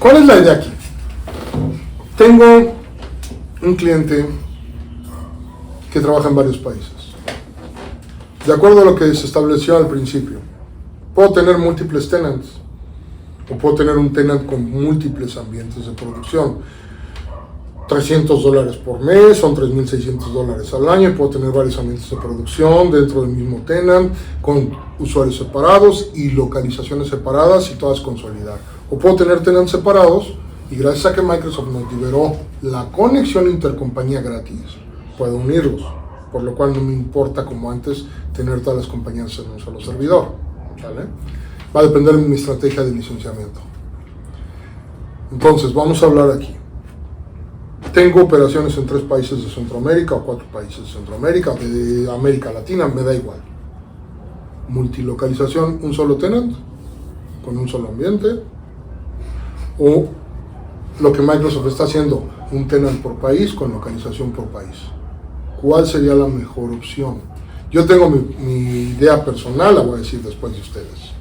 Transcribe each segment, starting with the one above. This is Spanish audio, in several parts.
¿Cuál es la idea aquí? Tengo un cliente que trabaja en varios países. De acuerdo a lo que se estableció al principio, puedo tener múltiples tenants o puedo tener un tenant con múltiples ambientes de producción. $300 por mes, son $3,600 al año, y puedo tener varios ambientes de producción dentro del mismo tenant, con usuarios separados y localizaciones separadas y todas consolidadas. O puedo tener tenants separados y gracias a que Microsoft nos liberó la conexión intercompañía gratis, puedo unirlos, por lo cual no me importa como antes tener todas las compañías en un solo servidor, ¿vale? Va a depender de mi estrategia de licenciamiento. Entonces, vamos a hablar aquí. Tengo operaciones en 3 países de Centroamérica o 4 países de Centroamérica, de América Latina, me da igual. Multilocalización, un solo tenant, con un solo ambiente, o lo que Microsoft está haciendo, un tenant por país con localización por país. ¿Cuál sería la mejor opción? Yo tengo mi idea personal, la voy a decir después de ustedes.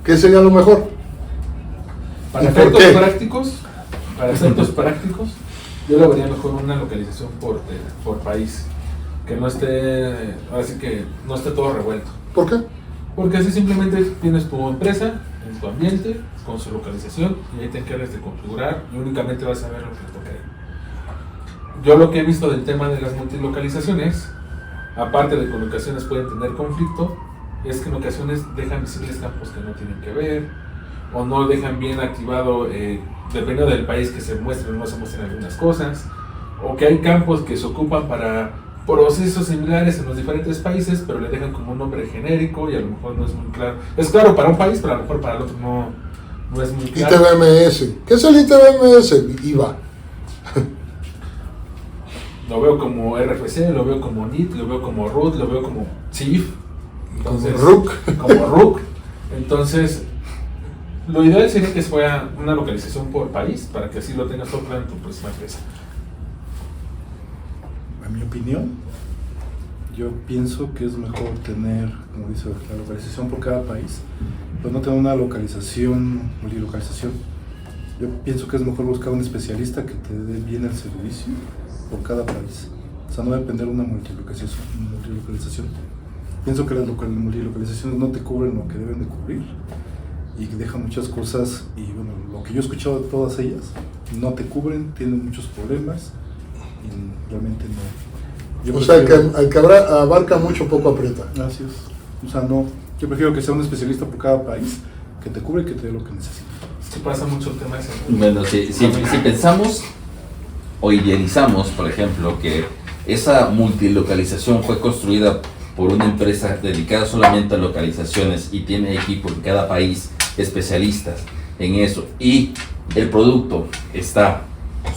¿Qué sería lo mejor? Para efectos prácticos, yo lo vería mejor una localización por país, que no esté, así que no esté todo revuelto. ¿Por qué? Porque así simplemente tienes tu empresa en tu ambiente con su localización y ahí te encargas de configurar y únicamente vas a ver lo que te toca ahí. Yo lo que he visto del tema de las multilocalizaciones, aparte de que en ocasiones pueden tener conflicto, es que en ocasiones dejan visibles campos que no tienen que ver o no dejan bien activado, dependiendo del país que se muestren o no se muestren algunas cosas, o que hay campos que se ocupan para procesos similares en los diferentes países, pero le dejan como un nombre genérico y a lo mejor no es muy claro. Es claro para un país, pero a lo mejor para el otro no es muy claro. ITBMS. ¿Qué es el ITBMS? IVA. Lo veo como RFC, lo veo como NIT, lo veo como root, lo veo como CIF. Entonces, como RUC. Entonces, lo ideal sería que fuera una localización por país, para que así lo tengas todo claro en tu próxima empresa. En mi opinión, yo pienso que es mejor tener, como dice, la localización por cada país, pero no tener una multilocalización. Yo pienso que es mejor buscar un especialista que te dé bien el servicio por cada país. O sea, no depender de una multilocalización. Pienso que las multilocalizaciones no te cubren lo que deben de cubrir y dejan muchas cosas, y bueno, lo que yo he escuchado de todas ellas, no te cubren, tienen muchos problemas y realmente no. O sea, el que abarca mucho, poco aprieta. Así es. O sea, no, yo prefiero que sea un especialista por cada país, que te cubre y que te dé lo que necesitas. Sí pasa mucho el tema ese. Bueno, si pensamos o idealizamos, por ejemplo, que esa multilocalización fue construida por una empresa dedicada solamente a localizaciones y tiene equipos en cada país especialistas en eso, y el producto está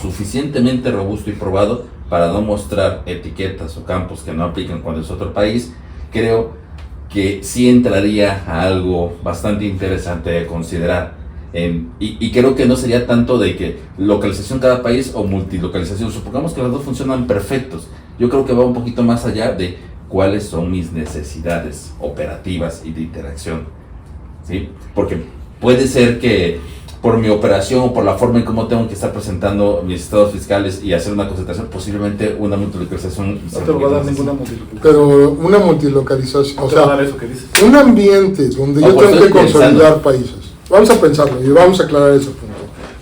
suficientemente robusto y probado para no mostrar etiquetas o campos que no aplican cuando es otro país, creo que sí entraría a algo bastante interesante de considerar. Y creo que no sería tanto de que localización cada país o multilocalización, supongamos que las dos funcionan perfectos. Yo creo que va un poquito más allá de cuáles son mis necesidades operativas y de interacción, ¿sí? Porque puede ser que por mi operación o por la forma en cómo tengo que estar presentando mis estados fiscales y hacer una concentración, posiblemente una multilocalización no te lo va a dar ninguna multilocalización. Pero una multilocalización, o sea, eso que dices. un ambiente donde yo tengo que consolidar países. Vamos a pensarlo y vamos a aclarar ese punto.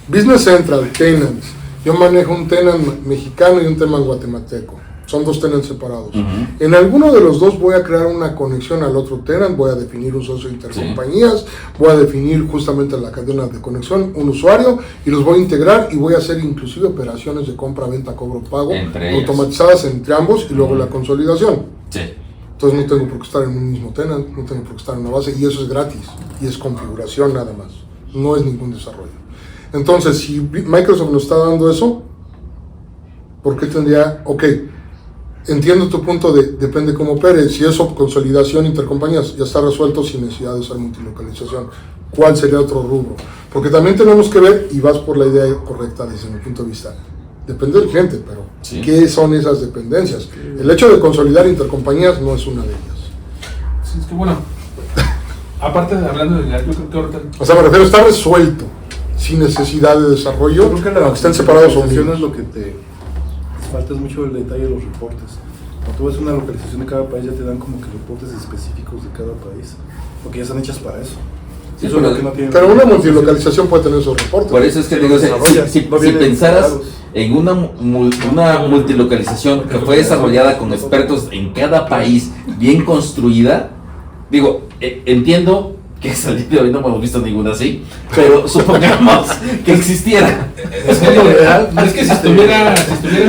Business Central, tenants. Yo manejo un tenant mexicano y un tenant guatemalteco. Son 2 tenants separados. En alguno de los dos voy a crear una conexión al otro tenant, voy a definir un socio de intercompañías, voy a definir justamente la cadena de conexión, un usuario, y los voy a integrar y voy a hacer inclusive operaciones de compra, venta, cobro, pago, automatizadas entre ambos y luego la consolidación. Sí. Entonces no tengo por qué estar en un mismo tenant, no tengo por qué estar en una base, y eso es gratis, y es configuración nada más, no es ningún desarrollo. Entonces, si Microsoft nos está dando eso, ¿por qué tendría? Ok, entiendo tu punto de depende cómo opere. Si eso, consolidación intercompañías, ya está resuelto sin necesidad de usar multilocalización. ¿Cuál sería otro rubro? Porque también tenemos que ver, y vas por la idea correcta desde mi punto de vista, depende del cliente, pero sí, ¿qué son esas dependencias? El hecho de consolidar intercompañías no es una de ellas. Sí, es que bueno, aparte de hablando de yo creo que ahorita... O sea, me refiero, está resuelto. sin necesidad de desarrollo, Yo creo que la aunque estén separados o localización unidos. es lo que te falta, es mucho el detalle de los reportes. Cuando tú ves una localización de cada país, ya te dan como que reportes específicos de cada país, porque ya están hechas para eso. Sí, Eso es lo que no tiene. Pero una multilocalización puede tener esos reportes. Por eso es que digo, si no vienen pensaras separados. en una multilocalización que fue desarrollada con expertos en cada país, bien construida, digo, entiendo que hasta el día de hoy no hemos visto ninguna así, pero supongamos que existiera. Es que, es que si estuviera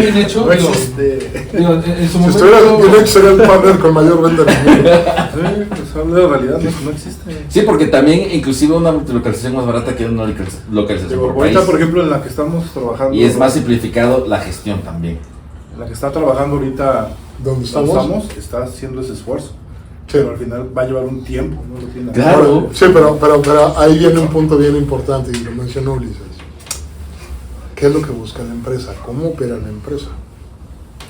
bien hecho, No digo, existe. en su Si estuviera momento, bien hecho, sería el partner con mayor venta del mundo. Sí, pues habla de realidad, no existe. Sí, porque también inclusive una multilocalización más barata que una localización Digo, por país. ahorita, por ejemplo, en la que estamos trabajando. Y es más simplificado la gestión también. En la que está trabajando ahorita, ¿Dónde estamos? está haciendo ese esfuerzo. Sí. Pero al final va a llevar un tiempo, ¿no? Lo tiene Claro. Sí, pero ahí viene un punto bien importante y lo mencionó Ulises. ¿Qué es lo que busca la empresa? ¿Cómo opera la empresa?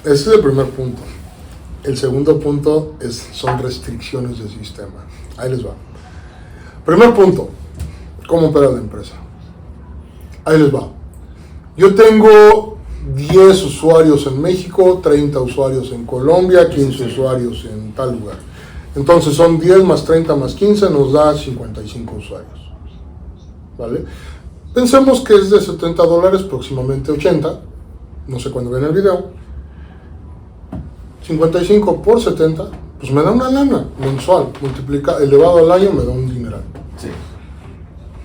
Ese es el primer punto. El segundo punto son restricciones del sistema. Ahí les va. Primer punto, ¿cómo opera la empresa? Ahí les va. Yo tengo 10 usuarios en México, 30 usuarios en Colombia, 15 usuarios en tal lugar. Entonces son 10 más 30 más 15, nos da 55 usuarios. ¿Vale? Pensemos que es de $70, próximamente 80, no sé cuándo ven el video. 55 por 70, pues me da una lana mensual, elevado al año me da un dineral. Sí.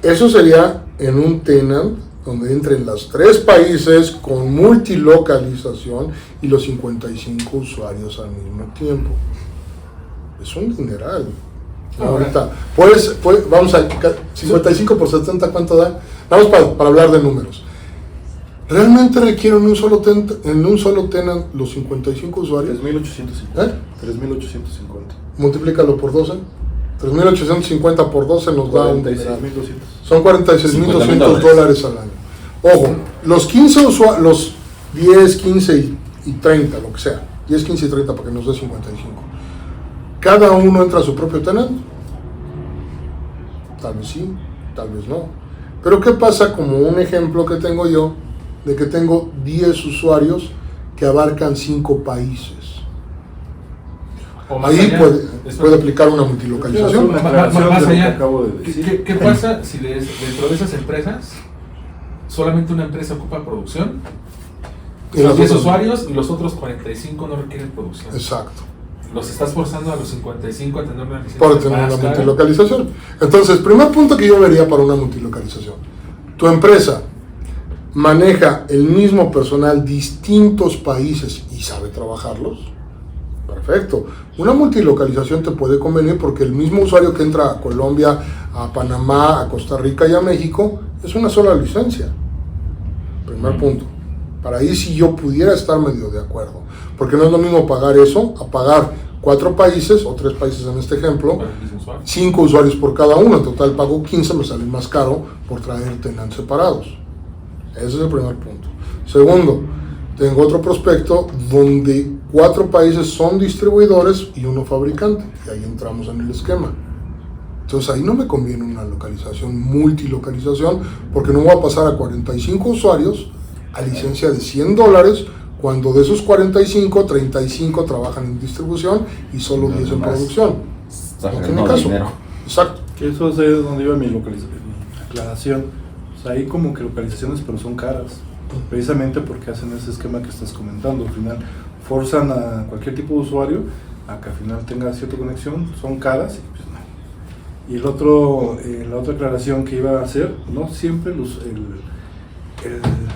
Eso sería en un tenant donde entren los 3 países con multilocalización y los 55 usuarios al mismo tiempo. Es un dineral. Ahorita, pues, vamos a 55 por 70, ¿cuánto da? Vamos para hablar de números. ¿Realmente requieren en un solo tenant los 55 usuarios? 3.850. ¿Eh? 3.850. Multiplícalo por 12. 3.850 por 12 nos da un dineral. 46.200. Son $46.200 $50,000 al año. Ojo, los 15 usuarios, los 10, 15 y 30, lo que sea. 10, 15 y 30 para que nos dé 55. ¿Cada uno entra a su propio tenant? Tal vez sí, tal vez no. Pero ¿qué pasa como un ejemplo que tengo yo de que tengo 10 usuarios que abarcan 5 países? o más Ahí allá, puede aplicar una multilocalización. Una aclaración más de lo que allá. acabo de decir. ¿Qué pasa si dentro de esas empresas solamente una empresa ocupa producción? Y Los las 10 otras- usuarios y los otros 45 no requieren producción. Exacto. Los estás forzando a los 55 a tener una licencia Para tener más una cara. multilocalización. Entonces, primer punto que yo vería para una multilocalización. Tu empresa maneja el mismo personal, distintos países y sabe trabajarlos. Perfecto. Una multilocalización te puede convenir porque el mismo usuario que entra a Colombia, a Panamá, a Costa Rica y a México es una sola licencia. Primer punto. Para ahí sí yo pudiera estar medio de acuerdo. Porque no es lo mismo pagar eso a pagar 4 países o 3 países en este ejemplo, Para el mismo usuario. 5 usuarios por cada uno. En total pago 15, me sale más caro por traer tenants separados. Ese es el primer punto. Segundo, tengo otro prospecto donde 4 países son distribuidores y 1 fabricante. Y ahí entramos en el esquema. Entonces ahí no me conviene una localización, multilocalización, porque no voy a pasar a 45 usuarios a licencia de $100, cuando de esos 45, 35 trabajan en distribución y solo Los 10 en demás. producción. Está No tiene generando caso. dinero. Exacto. Que eso es ahí donde iba mi aclaración. O sea, hay como que localizaciones, pero son caras. Precisamente porque hacen ese esquema que estás comentando. Al final forzan a cualquier tipo de usuario a que al final tenga cierta conexión. Son caras y pues no. Y la otra aclaración que iba a hacer, no siempre el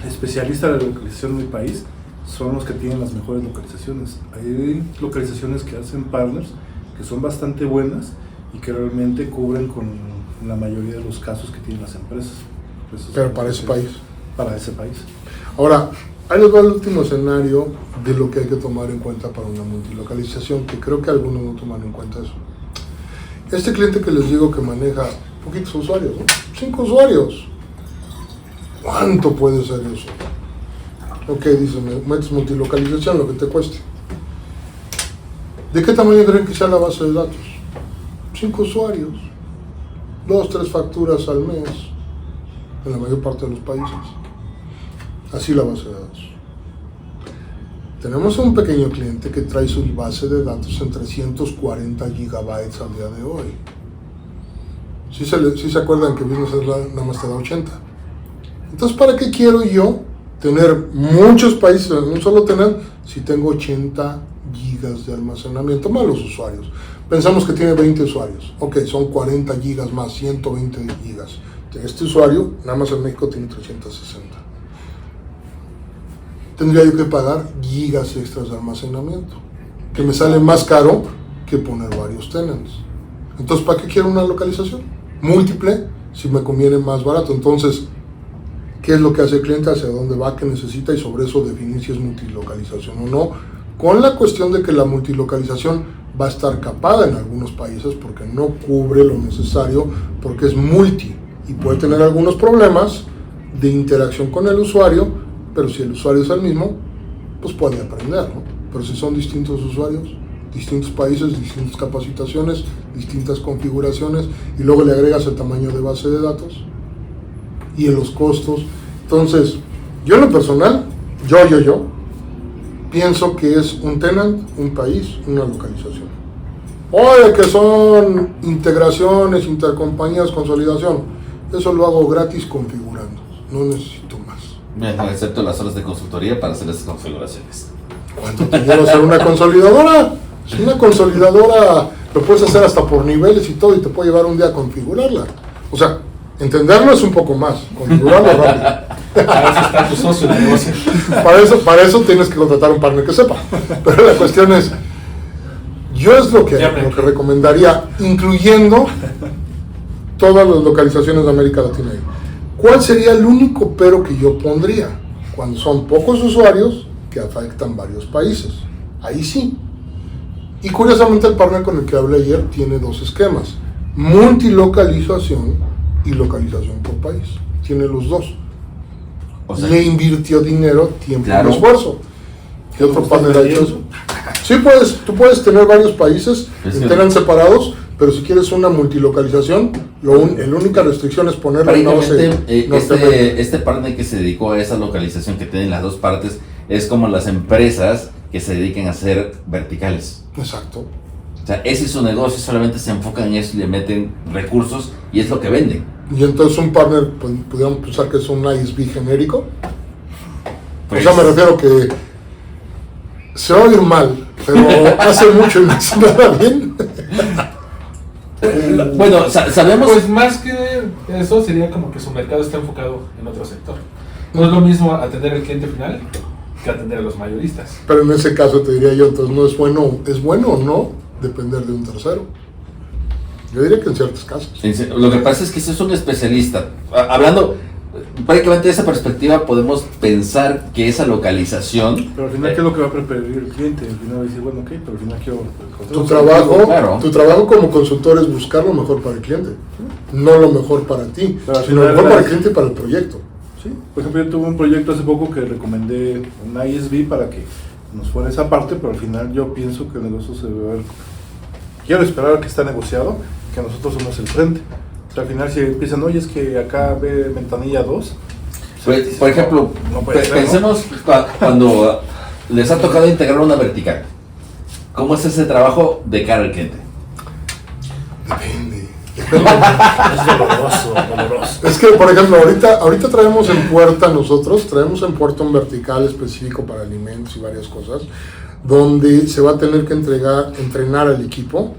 especialista de la localización del país son los que tienen las mejores localizaciones. Hay localizaciones que hacen partners que son bastante buenas y que realmente cubren con la mayoría de los casos que tienen las empresas. Pues, Pero para ese país. Para ese país. Ahora, ahí les va el último escenario de lo que hay que tomar en cuenta para una multilocalización, que creo que algunos no toman en cuenta eso. Este cliente que les digo que maneja poquitos usuarios, ¿no? 5 usuarios. ¿Cuánto puede ser eso? Ok, dice, me metes multilocalización, lo que te cueste. ¿De qué tamaño creen que sea la base de datos? 5 usuarios, 2, 3 facturas al mes. en la mayor parte de los países. Así la base de datos. Tenemos un pequeño cliente que trae su base de datos en 340 gigabytes al día de hoy. ¿Sí se acuerdan que Business Central nada más te da 80? Entonces, ¿para qué quiero yo tener muchos países en un solo tenant si tengo 80 gigas de almacenamiento más los usuarios? Pensamos que tiene 20 usuarios. Ok, son 40 gigas más 120 gigas. Este usuario, nada más en México, tiene 360. Tendría yo que pagar gigas extras de almacenamiento, que me sale más caro que poner varios tenants. Entonces, ¿para qué quiero una localización múltiple si me conviene más barato? Entonces, ¿qué es lo que hace el cliente? ¿Hacia dónde va? ¿Qué necesita? Y sobre eso definir si es multilocalización o no, con la cuestión de que la multilocalización va a estar capada en algunos países porque no cubre lo necesario, porque es multi y puede tener algunos problemas de interacción con el usuario, pero si el usuario es el mismo, pues puede aprender, ¿no? Pero si son distintos usuarios, distintos países, distintas capacitaciones, distintas configuraciones, y luego le agregas el tamaño de base de datos y en los costos. Entonces, yo en lo personal, yo pienso que es un tenant, un país, una localización. Oye, que son integraciones, intercompañías, consolidación, eso lo hago gratis configurando, no necesito más. Bueno, excepto las horas de consultoría para hacer esas configuraciones. ¿Cuánto te lleva hacer una consolidadora? Es una consolidadora, lo puedes hacer hasta por niveles y todo, y te puede llevar un día a configurarla. O sea, entenderlo es un poco más, configurarlo rápido. Para eso está tu socio de negocio. Para eso tienes que contratar un partner que sepa. Pero la cuestión es, yo es lo que recomendaría, incluyendo todas las localizaciones de América Latina. ¿Cuál sería el único pero que yo pondría? Cuando son pocos usuarios que afectan varios países. Ahí sí. Y curiosamente el partner con el que hablé ayer tiene dos esquemas: multilocalización y localización por país. Tiene los dos. O sea, le invirtió dinero, tiempo y esfuerzo. ¿Qué otro partner ha hecho eso? Sí, tú puedes tener varios países, tengan separados, pero si quieres una multilocalización, la única restricción es ponerle una base. Este partner que se dedicó a esa localización que tienen las dos partes es como las empresas que se dedican a hacer verticales. Exacto. O sea, ese es su negocio, solamente se enfocan en eso y le meten recursos y es lo que venden. Y entonces un partner, pues, pudiéramos pensar que es un ISV genérico. Pues, o sea, me refiero que se va a oír mal, pero hace mucho y no hace nada bien. Bueno, sabemos... Pues más que eso sería como que su mercado está enfocado en otro sector. No es lo mismo atender al cliente final que atender a los mayoristas. Pero en ese caso te diría yo, entonces no es bueno o no depender de un tercero. Yo diría que en ciertos casos. Lo que pasa es que si es un especialista, hablando prácticamente de esa perspectiva, podemos pensar que esa localización... Pero al final, ¿qué es lo que va a preferir el cliente? Al final dice, bueno, ok, pero al final quiero... Tu trabajo como consultor es buscar lo mejor para el cliente, no lo mejor para ti, sino lo mejor para el cliente y para el proyecto. Sí, por ejemplo, yo tuve un proyecto hace poco que recomendé un ISV para que nos fuera esa parte, pero al final yo pienso que el negocio se debe ver... Quiero esperar a que está negociado, que nosotros somos el frente. O sea, al final si empiezan, oye, es que acá ve ventanilla 2. Pues, por ejemplo, pensemos cuando les ha tocado integrar una vertical. ¿Cómo es ese trabajo de cara al cliente? Depende. Es doloroso. Es que, por ejemplo, ahorita traemos en puerta un vertical específico para alimentos y varias cosas, donde se va a tener que entrenar al equipo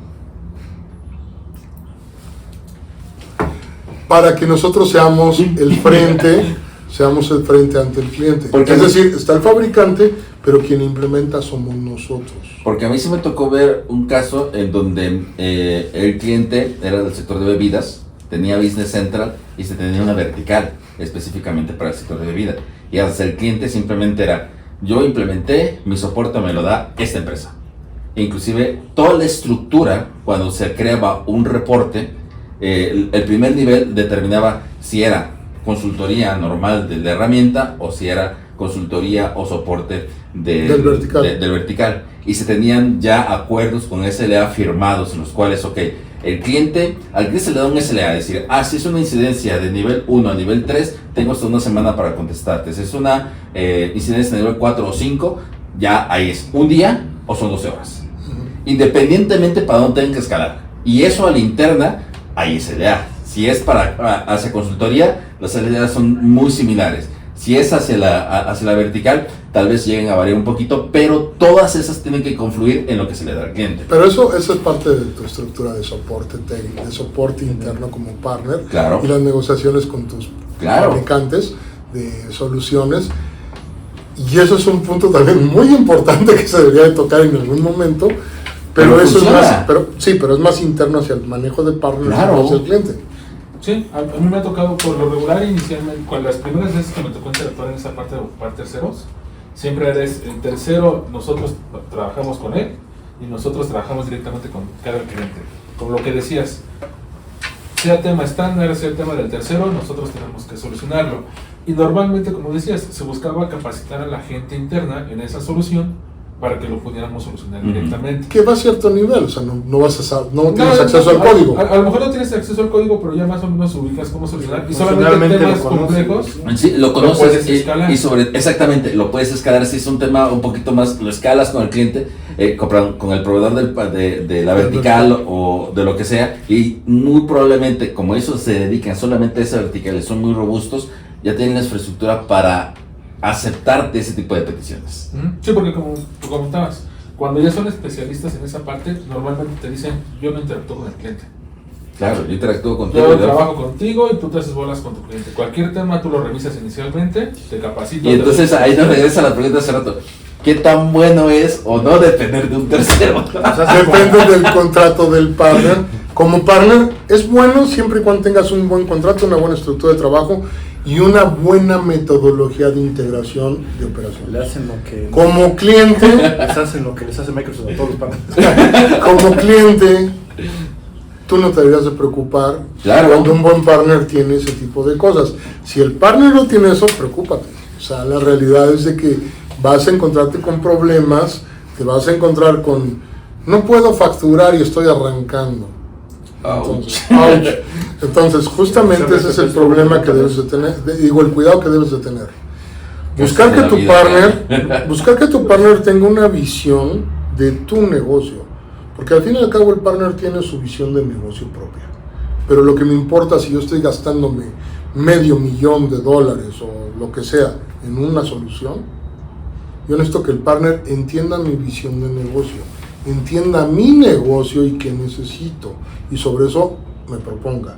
para que nosotros seamos el frente ante el cliente. Es decir, está el fabricante, pero quien implementa somos nosotros. Porque a mí sí me tocó ver un caso en donde el cliente era del sector de bebidas, tenía Business Central y se tenía una vertical específicamente para el sector de bebidas. Y hacia el cliente simplemente era: yo implementé, mi soporte me lo da esta empresa. Inclusive toda la estructura, cuando se creaba un reporte, el primer nivel determinaba si era consultoría normal de herramienta o si era consultoría o soporte del vertical. y se tenían ya acuerdos con SLA firmados en los cuales, ok, al cliente se le da un SLA, es decir, si es una incidencia de nivel 1 a nivel 3, tengo hasta una semana para contestarte. Si es una incidencia de nivel 4 o 5, ya ahí es un día o son 12 horas. Independientemente para dónde tengan que escalar. Y eso a la interna, hay SLA. Si es hacia consultoría, las SLA son muy similares. Si es hacia la vertical, tal vez lleguen a variar un poquito, pero todas esas tienen que confluir en lo que se le da al cliente. Pero eso es parte de tu estructura de soporte técnico, de soporte interno como partner, Claro. Y las negociaciones con tus fabricantes de soluciones. Y eso es un punto también muy importante que se debería de tocar en algún momento, pero eso funciona. es más, pero es más interno hacia el manejo de partners, Claro. hacia el cliente. Sí, a mí me ha tocado por lo regular inicialmente, con las primeras veces que me tocó interactuar en esa parte de ocupar terceros, siempre eres el tercero, nosotros trabajamos con él y nosotros trabajamos directamente con cada cliente. Como lo que decías, sea tema estándar, sea el tema del tercero, nosotros tenemos que solucionarlo. Y normalmente, como decías, se buscaba capacitar a la gente interna en esa solución para que lo pudiéramos solucionar directamente. Que va a cierto nivel, o sea, no tienes acceso al código. A lo mejor no tienes acceso al código, pero ya más o menos ubicas cómo solucionar. Y solamente Funcionalmente temas lo conoces. complejos. Sí, lo conoces puedes escalar. exactamente, lo puedes escalar. Si es un tema un poquito más, lo escalas con el cliente, con el proveedor de la vertical o de lo que sea, y muy probablemente, como ellos se dedican solamente a esa vertical y son muy robustos, ya tienen la infraestructura para aceptarte ese tipo de peticiones. Sí, porque como tú comentabas, cuando ya son especialistas en esa parte, normalmente te dicen, yo no interactúo con el cliente. Claro, yo interactúo contigo. Yo trabajo contigo y tú te haces bolas con tu cliente. Cualquier tema tú lo revisas inicialmente, te capacito. Y entonces ahí nos regresa la pregunta hace rato. ¿Qué tan bueno es o no depender de un tercero? Depende del contrato del partner. Como partner es bueno siempre y cuando tengas un buen contrato, una buena estructura de trabajo y una buena metodología de integración de operaciones. Le hacen lo que Como cliente, les hacen lo que les hace Microsoft a todos los partners. como cliente, tú no te deberías de preocupar Claro. cuando un buen partner tiene ese tipo de cosas. Si el partner no tiene eso, preocúpate. O sea, la realidad es de que vas a encontrarte con problemas, te vas a encontrar con, no puedo facturar y estoy arrancando. Entonces, justamente ese es el problema que debes de tener, el cuidado que debes de tener. Buscar que tu partner tenga una visión de tu negocio, porque al fin y al cabo el partner tiene su visión de negocio propia. Pero lo que me importa si yo estoy gastándome $500,000 o lo que sea en una solución, yo necesito que el partner entienda mi visión de negocio, entienda mi negocio y qué necesito, y sobre eso me proponga,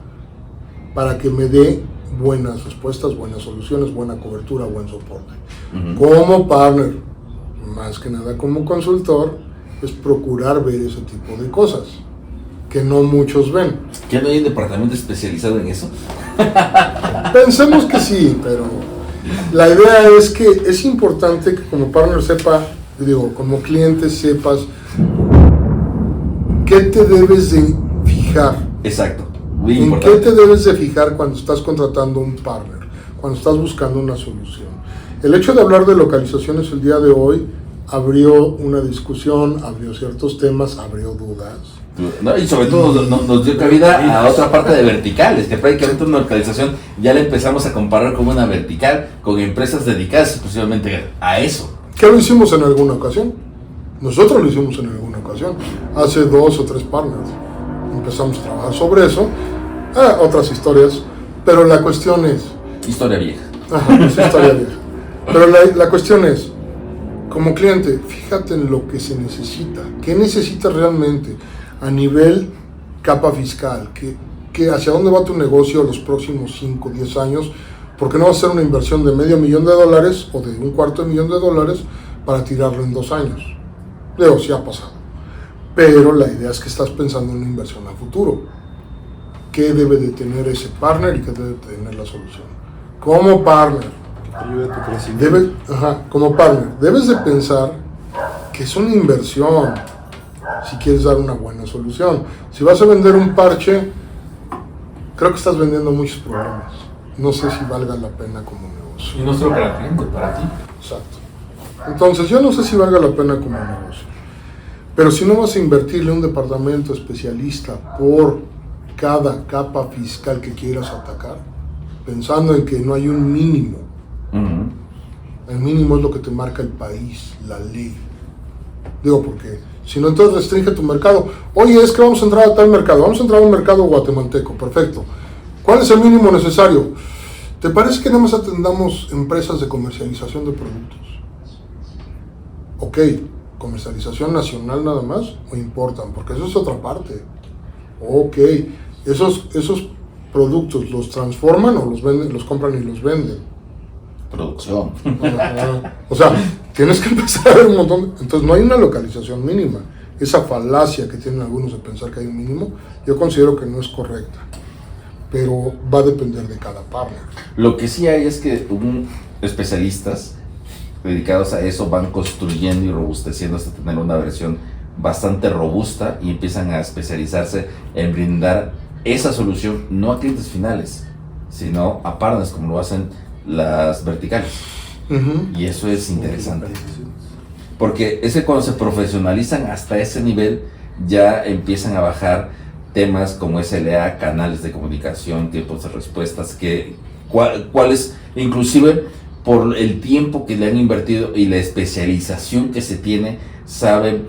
para que me dé buenas respuestas, buenas soluciones, buena cobertura, buen soporte. Como partner, más que nada como consultor, es procurar ver ese tipo de cosas, que no muchos ven. ¿Ya no hay un departamento especializado en eso? Pensemos que sí, pero la idea es que es importante que como partner como cliente sepas qué te debes de fijar. Exacto, muy ¿En importante. qué te debes de fijar cuando estás contratando un partner? Cuando estás buscando una solución. El hecho de hablar de localizaciones el día de hoy abrió una discusión, abrió ciertos temas, abrió dudas. No, y sobre todo nos dio cabida a otra parte de verticales, que prácticamente una localización ya la empezamos a comparar como una vertical, con empresas dedicadas exclusivamente a eso. ¿Qué lo hicimos en alguna ocasión? Nosotros lo hicimos en alguna ocasión, hace 2 o 3 partners. Empezamos a trabajar sobre eso, otras historias, pero la cuestión es... Historia vieja. Es historia vieja. Pero la cuestión es, como cliente, fíjate en lo que se necesita. ¿Qué necesitas realmente a nivel capa fiscal? ¿Qué hacia dónde va tu negocio los próximos 5 o 10 años? Porque no va a ser una inversión de $500,000 o de $250,000 para tirarlo en 2 años. Digo, sí ha pasado. Pero la idea es que estás pensando en una inversión a futuro. ¿Qué debe de tener ese partner y qué debe de tener la solución? Como partner, Ayuda a tu crecimiento. como partner, debes de pensar que es una inversión si quieres dar una buena solución. Si vas a vender un parche, creo que estás vendiendo muchos problemas. No sé si valga la pena como negocio. Y no solo para el cliente, para ti. Exacto. Entonces, yo no sé si valga la pena como negocio. Pero si no vas a invertirle un departamento especialista por cada capa fiscal que quieras atacar, pensando en que no hay un mínimo, el mínimo es lo que te marca el país, la ley. Digo, porque si no, entonces restringe tu mercado. Oye, es que vamos a entrar a tal mercado, vamos a entrar a un mercado guatemalteco, perfecto. ¿Cuál es el mínimo necesario? ¿Te parece que nada más atendamos empresas de comercialización de productos? Ok, comercialización nacional nada más, o importan, porque eso es otra parte. Ok, esos productos los transforman o los venden, los compran y los venden. Producción. O sea, tienes que empezar a ver un montón. Entonces no hay una localización mínima. Esa falacia que tienen algunos de pensar que hay un mínimo, yo considero que no es correcta. Pero va a depender de cada partner. Lo que sí hay es que especialistas dedicados a eso van construyendo y robusteciendo hasta tener una versión bastante robusta y empiezan a especializarse en brindar esa solución no a clientes finales, sino a partners como lo hacen las verticales. Y eso es interesante. Porque es que cuando se profesionalizan hasta ese nivel, ya empiezan a bajar temas como SLA, canales de comunicación, tiempos de respuestas, cuáles, inclusive por el tiempo que le han invertido y la especialización que se tiene, saben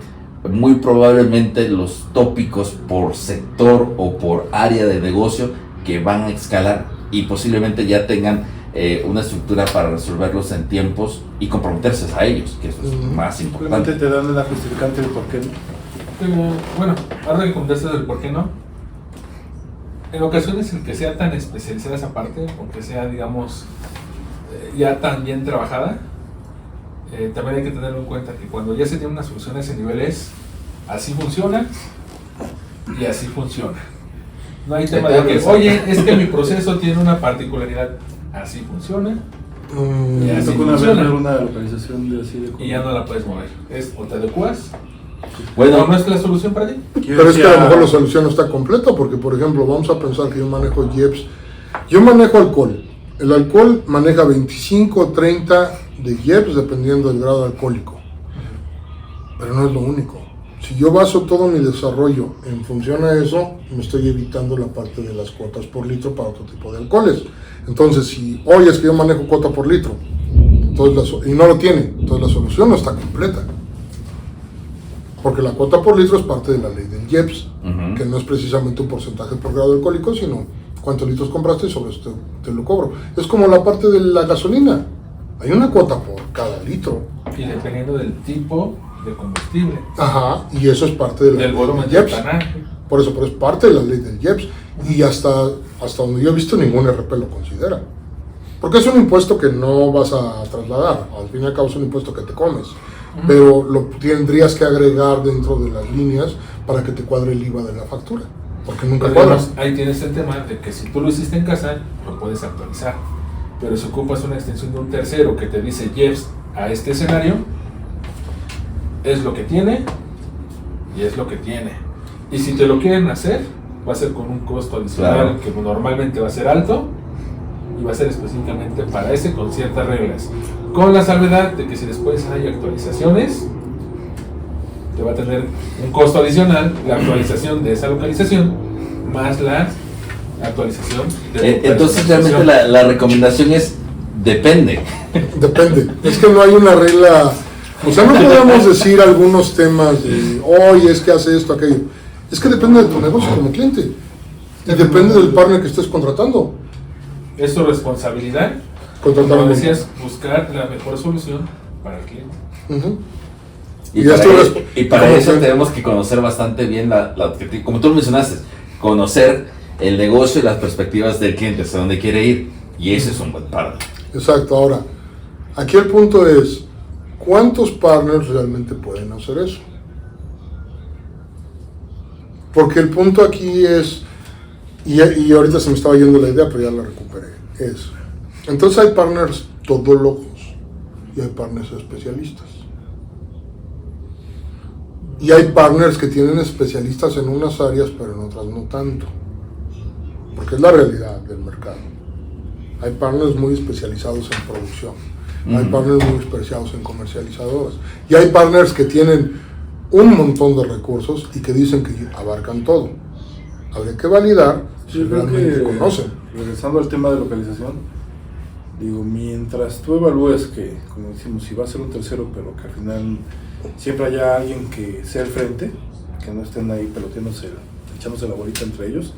muy probablemente los tópicos por sector o por área de negocio que van a escalar y posiblemente ya tengan una estructura para resolverlos en tiempos y comprometerse a ellos, que eso es más importante. Te dan la justificante del por qué no. Bueno, ahora que comentaste del por qué no, en ocasiones el que sea tan especializada esa parte, o que sea, digamos, ya tan bien trabajada, también hay que tenerlo en cuenta que cuando ya se tiene una solución a ese nivel es así funciona y así funciona. No hay tema de que, oye, es que mi proceso tiene una particularidad, así funciona y así funciona. Una localización de así de Y ya no la puedes mover. Es o te adecuas, Bueno, no es la solución para ti. Pero es que a lo mejor la solución no está completa, porque por ejemplo, vamos a pensar que yo manejo IEPS, yo manejo alcohol. El alcohol maneja 25 o 30 de IEPS dependiendo del grado alcohólico. Pero no es lo único. Si yo baso todo mi desarrollo en función a eso, me estoy evitando la parte de las cuotas por litro para otro tipo de alcoholes. Entonces, si hoy es que yo manejo cuota por litro, entonces y no lo tiene, entonces la solución no está completa. Porque la cuota por litro es parte de la ley del IEPS, que no es precisamente un porcentaje por grado alcohólico, sino cuántos litros compraste y sobre esto te lo cobro. Es como la parte de la gasolina. Hay una cuota por cada litro. Y dependiendo del tipo de combustible. Ajá, y eso es parte de la del ley volumen del del IEPS. tanaje. Por eso, pero es parte de la ley del IEPS. Y hasta donde yo he visto, ningún RP lo considera. Porque es un impuesto que no vas a trasladar. Al fin y al cabo es un impuesto que te comes. Pero lo tendrías que agregar dentro de las líneas para que te cuadre el IVA de la factura. Porque nunca cuadra. Ahí tienes el tema de que si tú lo hiciste en casa, lo puedes actualizar. Pero si ocupas una extensión de un tercero que te dice IEPS a este escenario, es lo que tiene y es lo que tiene. Y si te lo quieren hacer, va a ser con un costo adicional, claro, que normalmente va a ser alto y va a ser específicamente para ese con ciertas reglas. Con la salvedad de que si después hay actualizaciones, te va a tener un costo adicional la actualización de esa localización más la actualización de entonces realmente la recomendación es depende. Depende, es que no hay una regla. O sea, no podemos decir algunos temas de oye, es que hace esto, aquello. Es que depende de tu negocio como cliente y depende del partner que estés contratando. Es tu responsabilidad, como decías, buscar la mejor solución para el cliente. Y para eso tenemos que conocer bastante bien como tú lo mencionaste, conocer el negocio y las perspectivas del cliente, hacia dónde quiere ir, y ese es un buen partner. Exacto. Ahora, aquí el punto es, ¿cuántos partners realmente pueden hacer eso? Porque el punto aquí es, y ahorita se me estaba yendo la idea, pero ya la recuperé, es, entonces hay partners todólogos y hay partners especialistas. Y hay partners que tienen especialistas en unas áreas, pero en otras no tanto. Porque es la realidad del mercado. Hay partners muy especializados en producción. Hay partners muy especializados en comercializadoras. Y hay partners que tienen un montón de recursos y que dicen que abarcan todo. Habría que validar si Yo creo realmente que, conocen. regresando al tema de localización, digo, mientras tú evalúes que, como decimos, si va a ser un tercero, pero que al final siempre haya alguien que sea el frente, que no estén ahí peloteándose, echándose la bolita entre ellos,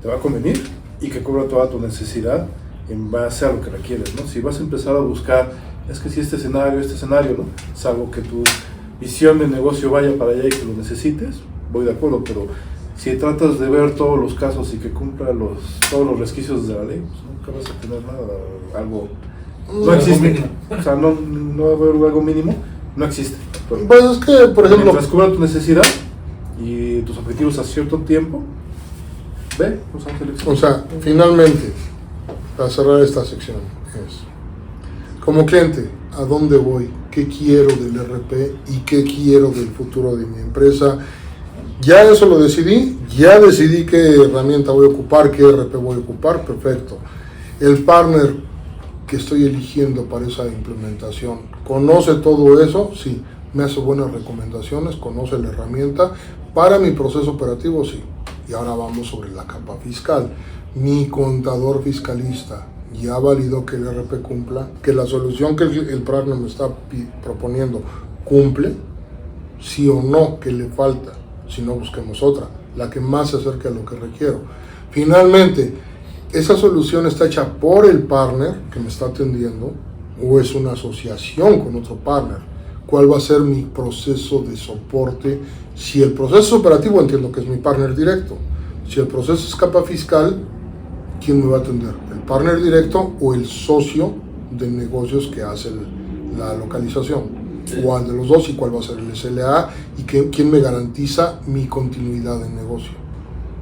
te va a convenir y que cubra toda tu necesidad en base a lo que requieres, ¿no? Si vas a empezar a buscar, es que si este escenario, ¿no? Salvo que tu visión de negocio vaya para allá y que lo necesites, voy de acuerdo, pero si tratas de ver todos los casos y que cumpla todos los resquicios de la ley, pues nunca vas a tener nada, algo no existe, o sea, no va a haber algo mínimo, no existe. Pero, Pues es que, por ejemplo, mientras cubra tu necesidad y tus objetivos a cierto tiempo, ve, o sea, finalmente, para cerrar esta sección, es, como cliente, ¿a dónde voy? ¿Qué quiero del RP? ¿Y qué quiero del futuro de mi empresa? Ya eso lo decidí, ya decidí qué herramienta voy a ocupar, qué RP voy a ocupar, perfecto. El partner que estoy eligiendo para esa implementación, ¿conoce todo eso? Sí. ¿Me hace buenas recomendaciones? ¿Conoce la herramienta? Para mi proceso operativo, sí. Y ahora vamos sobre la capa fiscal. Mi contador fiscalista ya validó que el RP cumpla, que la solución que el partner me está proponiendo cumple, sí o no, que le falta. Si no, busquemos otra, la que más se acerque a lo que requiero. Finalmente, ¿esa solución está hecha por el partner que me está atendiendo o es una asociación con otro partner? ¿Cuál va a ser mi proceso de soporte? Si el proceso operativo entiendo que es mi partner directo, si el proceso es capa fiscal, ¿quién me va a atender? ¿El partner directo o el socio de negocios que hace la localización? ¿Cuál de los dos y cuál va a ser el SLA? ¿Y quién me garantiza mi continuidad de negocio,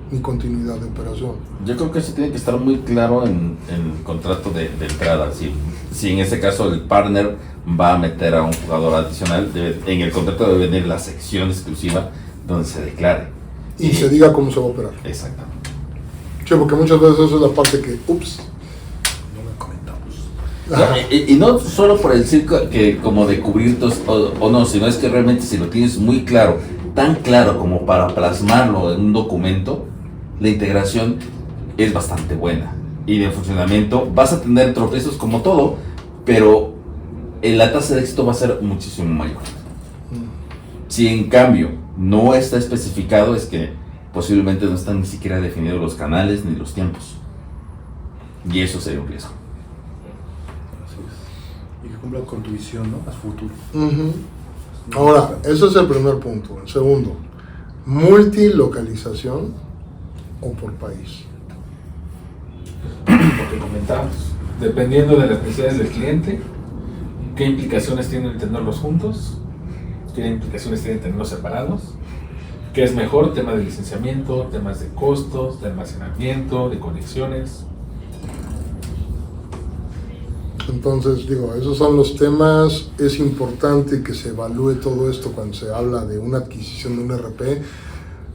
mi continuidad de operación? Yo creo que eso tiene que estar muy claro en el contrato de entrada. Si en ese caso el partner va a meter a un jugador adicional, en el contrato debe venir la sección exclusiva donde se declare. Y se diga cómo se va a operar. Exactamente. Sí, porque muchas veces eso es la parte que, ups, no me comentamos. Y no solo por el circo que como de cubrirtos o no, sino es que realmente si lo tienes muy claro, tan claro como para plasmarlo en un documento, la integración es bastante buena. Y de funcionamiento vas a tener tropiezos como todo, pero la tasa de éxito va a ser muchísimo mayor. Si en cambio no está especificado, es que posiblemente no están ni siquiera definidos los canales ni los tiempos. Y eso sería un riesgo. Así es. Y que cumpla con tu visión, ¿no? A futuro. Ahora, ese es el primer punto. El segundo, multilocalización o por país. Lo que comentamos, dependiendo de las necesidades del cliente, qué implicaciones tienen tenerlos juntos, qué implicaciones tienen tenerlos separados, qué es mejor, tema de licenciamiento, temas de costos, de almacenamiento, de conexiones. Entonces, digo, esos son los temas. Es importante que se evalúe todo esto cuando se habla de una adquisición de un RP.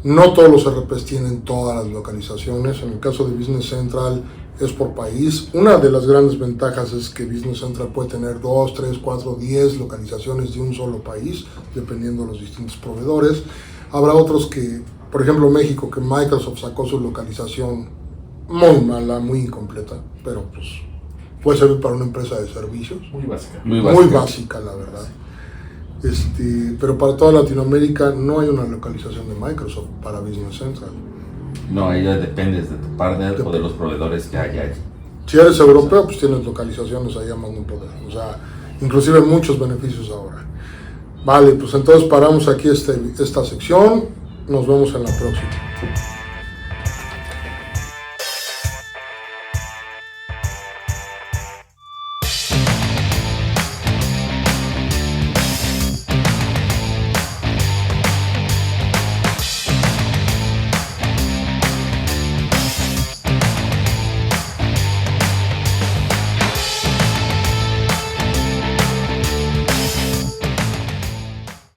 No todos los RPs tienen todas las localizaciones. En el caso de Business Central es por país. Una de las grandes ventajas es que Business Central puede tener 2, 3, 4, 10 localizaciones de un solo país, dependiendo de los distintos proveedores. Habrá otros que, por ejemplo México, que Microsoft sacó su localización muy mala, muy incompleta, pero pues puede servir para una empresa de servicios. Muy básica. Muy básica, la verdad. Pero para toda Latinoamérica no hay una localización de Microsoft para Business Central. No, ahí ya dependes de tu partner o de los proveedores que haya allí. Si eres europeo, pues tienes localizaciones allá más no poder. O sea, inclusive muchos beneficios ahora. Vale, pues entonces paramos aquí esta sección. Nos vemos en la próxima.